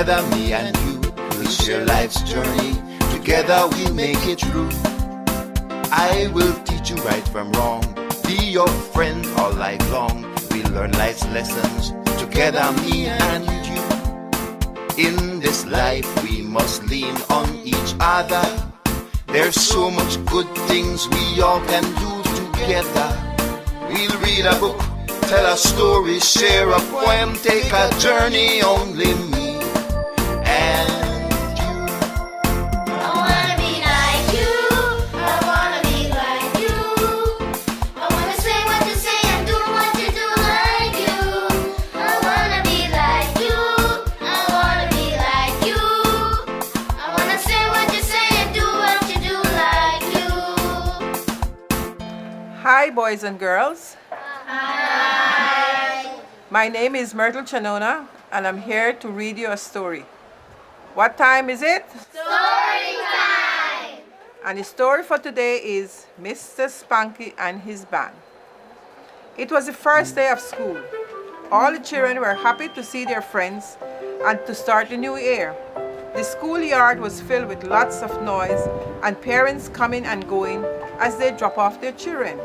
Together, me and you, we'll share life's journey. Together, we make it through. I will teach you right from wrong, be your friend all life long. We learn life's lessons together, me and you. In this life we must lean on each other. There's so much good things we all can do together. We'll read a book, tell a story, share a poem, take a journey, only me and Hi, boys and girls. Hi. My name is Myrtle Chanona, and I'm here to read you a story. What time is it? Story time. And the story for today is Mr. Spanky and his band. It was the first day of school. All the children were happy to see their friends and to start the new year. The schoolyard was filled with lots of noise and parents coming and going as they drop off their children.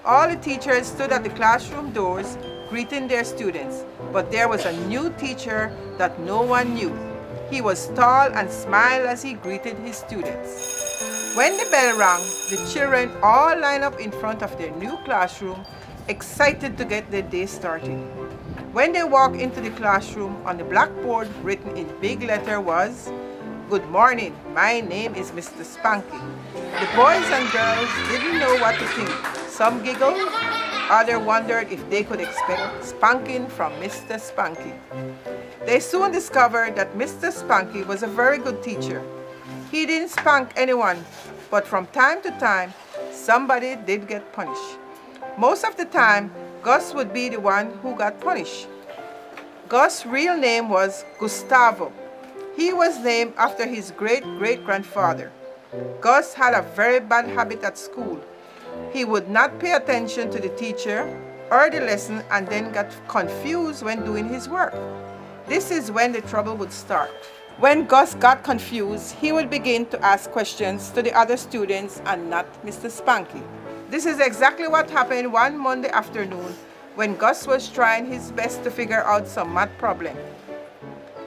All the teachers stood at the classroom doors greeting their students, but there was a new teacher that no one knew. He was tall and smiled as he greeted his students. When the bell rang, the children all lined up in front of their new classroom, excited to get their day started. When they walked into the classroom, on the blackboard written in big letter was, "Good morning, my name is Mr. Spanky." The boys and girls didn't know what to think. Some giggled, others wondered if they could expect spanking from Mr. Spanky. They soon discovered that Mr. Spanky was a very good teacher. He didn't spank anyone, but from time to time, somebody did get punished. Most of the time, Gus would be the one who got punished. Gus' real name was Gustavo. He was named after his great-great-grandfather. Gus had a very bad habit at school. He would not pay attention to the teacher or the lesson and then got confused when doing his work. This is when the trouble would start. When Gus got confused, he would begin to ask questions to the other students and not Mr. Spanky. This is exactly what happened one Monday afternoon when Gus was trying his best to figure out some math problem.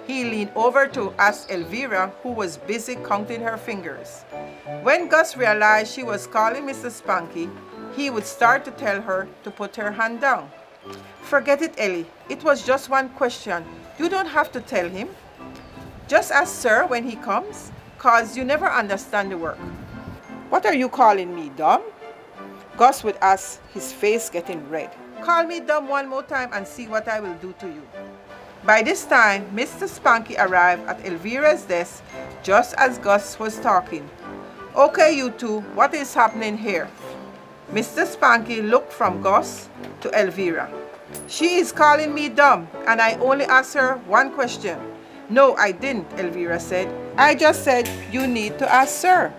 He leaned over to ask Elvira, who was busy counting her fingers. When Gus realized she was calling Mr. Spanky, he would start to tell her to put her hand down. "Forget it, Ellie. It was just one question. You don't have to tell him. Just ask Sir when he comes, 'cause you never understand the work." "What are you calling me, dumb?" Gus would ask, his face getting red. "Call me dumb one more time and see what I will do to you." By this time, Mr. Spanky arrived at Elvira's desk just as Gus was talking. "Okay, you two, what is happening here?" Mr. Spanky looked from Gus to Elvira. "She is calling me dumb, and I only asked her one question." "No, I didn't," Elvira said. "I just said you need to ask Sir."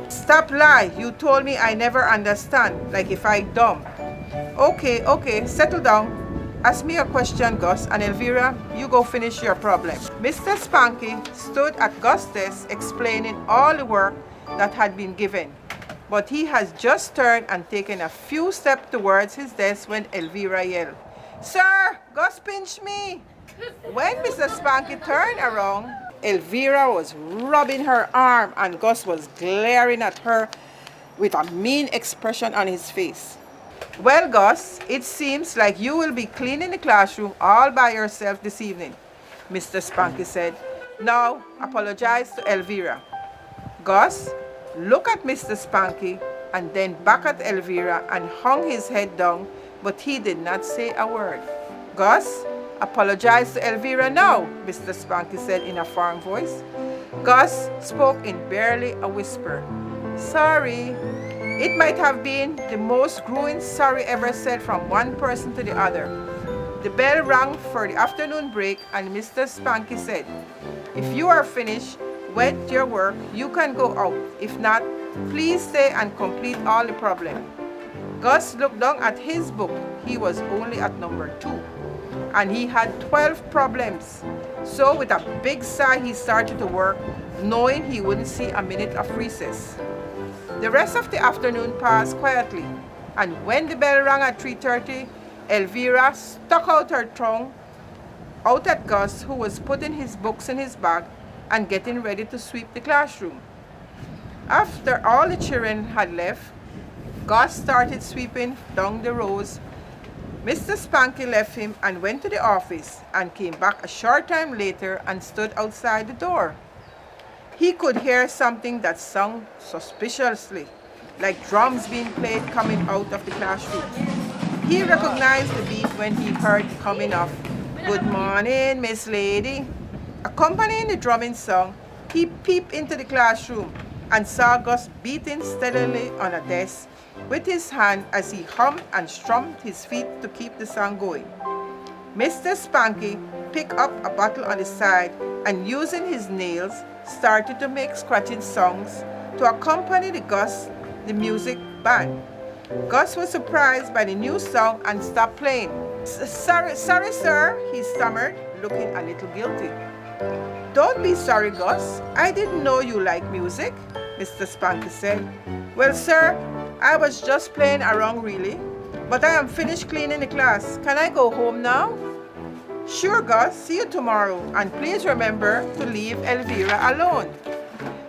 "Stop lie. You told me I never understand, like if I dumb." Okay, settle down. Ask me a question, Gus, and Elvira, you go finish your problem." Mr. Spanky stood at Gus' desk explaining all the work that had been given. But he has just turned and taken a few steps towards his desk when Elvira yelled, "Sir, Gus pinched me." When Mr. Spanky turned around, Elvira was rubbing her arm and Gus was glaring at her with a mean expression on his face. "Well, Gus, it seems like you will be cleaning the classroom all by yourself this evening," Mr. Spanky said. "Now, apologize to Elvira." Gus looked at Mr. Spanky and then back at Elvira and hung his head down, but he did not say a word. "Gus, apologize to Elvira now," Mr. Spanky said in a firm voice. Gus spoke in barely a whisper. "Sorry." It might have been the most grueling sorry ever said from one person to the other. The bell rang for the afternoon break and Mr. Spanky said, "If you are finished with your work, you can go out. If not, please stay and complete all the problem." Gus looked down at his book. He was only at number 2. and he had 12 problems. So with a big sigh, he started to work, knowing he wouldn't see a minute of recess. The rest of the afternoon passed quietly, and when the bell rang at 3:30, Elvira stuck out her tongue out at Gus, who was putting his books in his bag and getting ready to sweep the classroom. After all the children had left, Gus started sweeping down the rows. Mr. Spanky left him and went to the office and came back a short time later and stood outside the door. He could hear something that sounded suspiciously, like drums being played coming out of the classroom. He recognized the beat when he heard it coming off, "Good morning, Miss Lady." Accompanying the drumming song, he peeped into the classroom and saw Gus beating steadily on a desk with his hand as he hummed and strummed his feet to keep the song going. Mr. Spanky picked up a bottle on the side and using his nails started to make scratching songs to accompany the music band. Gus was surprised by the new song and stopped playing. Sorry, sir," he stammered, looking a little guilty. "Don't be sorry, Gus. I didn't know you like music," Mr. Spanky said. "Well, sir, I was just playing around really, but I am finished cleaning the class. Can I go home now?" "Sure, Gus. See you tomorrow. And please remember to leave Elvira alone."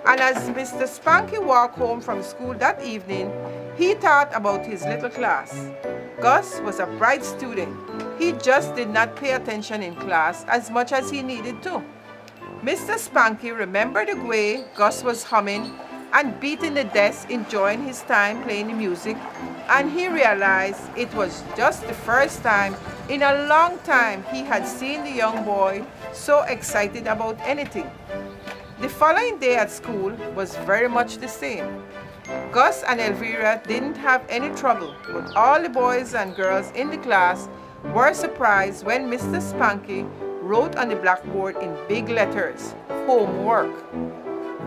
And as Mr. Spanky walked home from school that evening, he thought about his little class. Gus was a bright student. He just did not pay attention in class as much as he needed to. Mr. Spanky remembered the way Gus was humming and beating the desk, enjoying his time playing the music, and he realized it was just the first time in a long time he had seen the young boy so excited about anything. The following day at school was very much the same. Gus and Elvira didn't have any trouble, but all the boys and girls in the class were surprised when Mr. Spanky wrote on the blackboard in big letters, "Homework."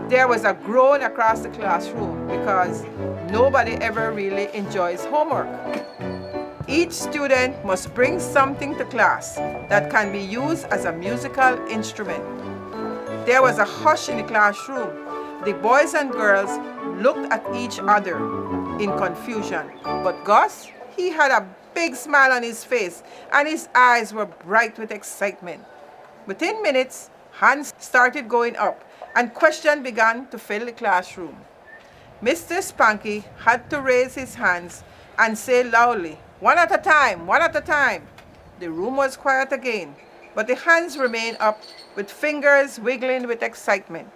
There was a groan across the classroom because nobody ever really enjoys homework. Each student must bring something to class that can be used as a musical instrument. There was a hush in the classroom. The boys and girls looked at each other in confusion, but Gus, he had a big smile on his face and his eyes were bright with excitement. Within minutes, hands started going up and questions began to fill the classroom. Mr. Spanky had to raise his hands and say loudly, "One at a time, one at a time." The room was quiet again, but the hands remained up with fingers wiggling with excitement.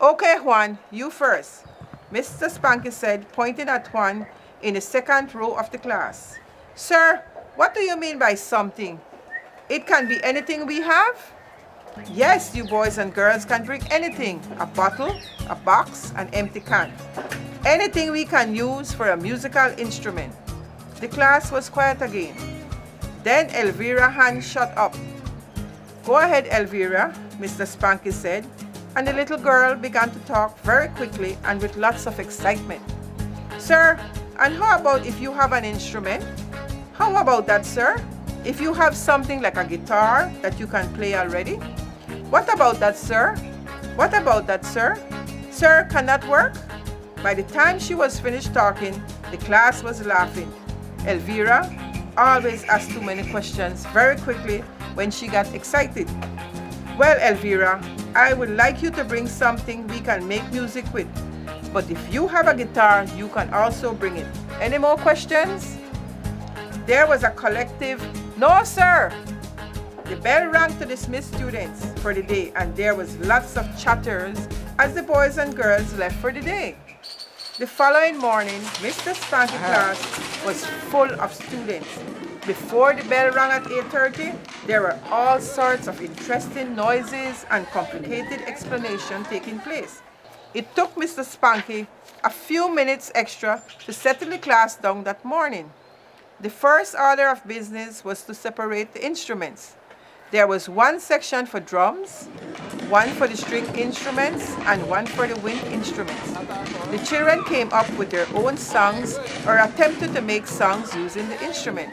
"Okay, Juan, you first," Mr. Spanky said, pointing at Juan in the second row of the class. "Sir, what do you mean by something? It can be anything we have?" "Yes, you boys and girls can drink anything, a bottle, a box, an empty can. Anything we can use for a musical instrument." The class was quiet again. Then Elvira's hand shot up. "Go ahead, Elvira," Mr. Spanky said, and the little girl began to talk very quickly and with lots of excitement. "Sir, and how about if you have an instrument? How about that, sir? If you have something like a guitar that you can play already? What about that, sir? What about that, sir? Sir, can that work?" By the time she was finished talking, the class was laughing. Elvira always asked too many questions very quickly when she got excited. "Well, Elvira, I would like you to bring something we can make music with. But if you have a guitar, you can also bring it. Any more questions?" There was a collective, "No, sir." The bell rang to dismiss students for the day, and there was lots of chatters as the boys and girls left for the day. The following morning, Mr. Spanky's class was full of students. Before the bell rang at 8:30, there were all sorts of interesting noises and complicated explanations taking place. It took Mr. Spanky a few minutes extra to settle the class down that morning. The first order of business was to separate the instruments. There was one section for drums, one for the string instruments, and one for the wind instruments. The children came up with their own songs or attempted to make songs using the instrument.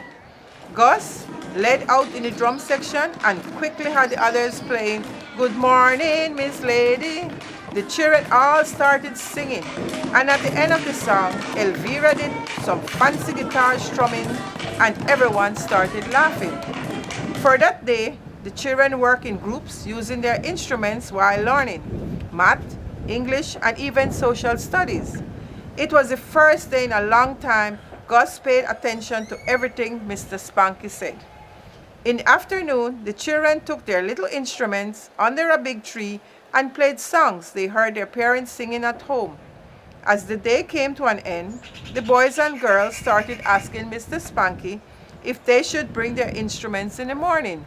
Gus, led out in the drum section and quickly had the others playing "Good Morning, Miss Lady." The children all started singing, and at the end of the song, Elvira did some fancy guitar strumming, and everyone started laughing. For that day, the children worked in groups using their instruments while learning math, English, and even social studies. It was the first day in a long time Gus paid attention to everything Mr. Spanky said. In the afternoon, the children took their little instruments under a big tree and played songs they heard their parents singing at home. As the day came to an end, the boys and girls started asking Mr. Spanky if they should bring their instruments in the morning.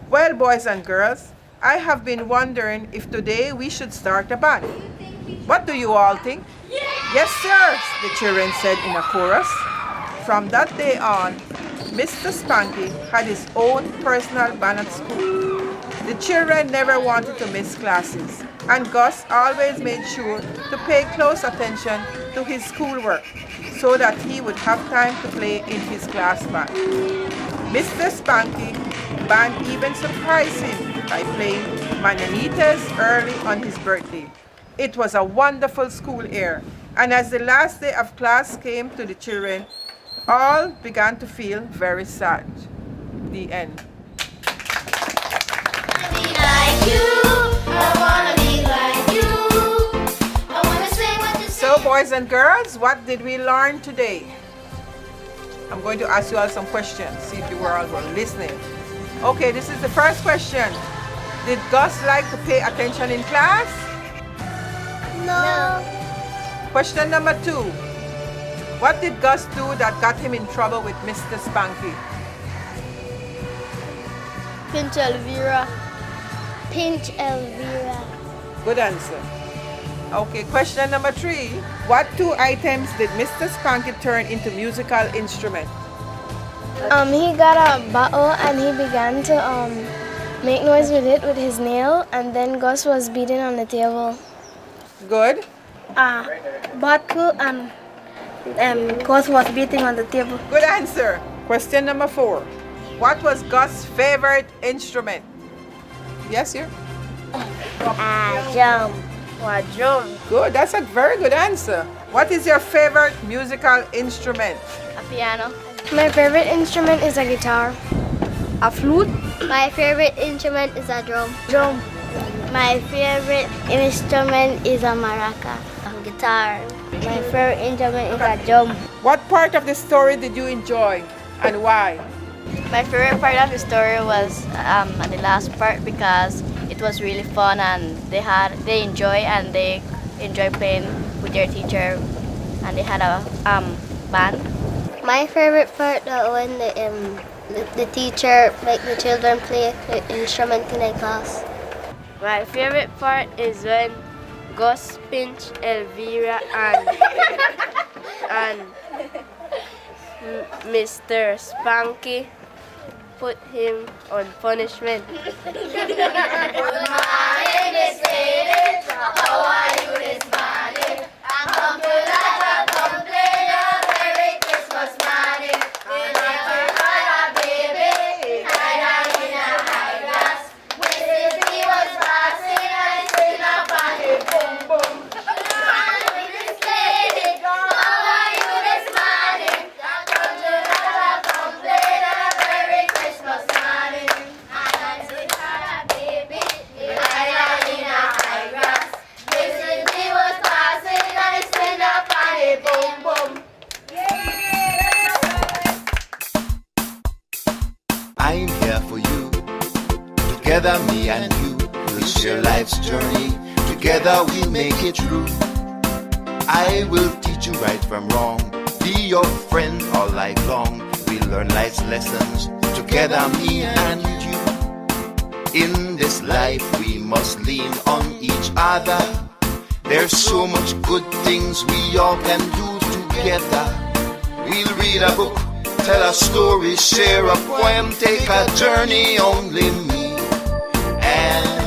Well, boys and girls, I have been wondering if today we should start a band. What do you all think? Yes, sir, the children said in a chorus. From that day on, Mr. Spanky had his own personal band at school. The children never wanted to miss classes, and Gus always made sure to pay close attention to his schoolwork so that he would have time to play in his class band. Mr. Spanky band even surprised him by playing Mananitas early on his birthday. It was a wonderful school year, and as the last day of class came to the children, all began to feel very sad. The end. So, boys and girls, what did we learn today? I'm going to ask you all some questions, see if you were all listening. Okay, this is the first question. Did Gus like to pay attention in class? No. Question number 2. What did Gus do that got him in trouble with Mr. Spanky? Pinch Elvira. Pinch Elvira. Good answer. Okay, question number 3. What 2 items did Mr. Spanky turn into musical instruments? He got a bottle and he began to make noise with it with his nail, and then Gus was beating on the table. Good. Bottle and Gus was beating on the table. Good answer. Question number 4. What was Gus' favorite instrument? Yes, you? Drum. Drum. Good. That's a very good answer. What is your favorite musical instrument? A piano. My favorite instrument is a guitar. A flute. My favorite instrument is a drum. Drum. My favorite instrument is a maraca. A guitar. My favorite instrument is a drum. What part of the story did you enjoy and why? My favorite part of the story was at the last part because it was really fun and they enjoy playing with their teacher, and they had a band. My favorite part when the teacher make the children play the instrument in the class. My favorite part is when Gus pinched Elvira and Mr. Spanky put him on punishment. Good morning, Miss Lady. How are you this morning? I come to light a complaint. A Merry Christmas morning. We never had a baby. Hide down in a high glass. Mrs. B was passing and spin up on it. Boom, boom. Good morning, Miss Lady. How are you this morning? I come to light a complaint. A Merry Christmas morning. I never had a baby. Hide down in a high grass. Mrs. B was passing and spin up on it. Boom, boom. I'm here for you. Together, me and you will share life's journey. Together, we'll make it through. I will teach you right from wrong. Be your friend all life long. We'll learn life's lessons. Together, me and you. In this life, we must lean on each other. There's so much good things we all can do together. We'll read a book, tell a story, share a poem, take a journey, only me and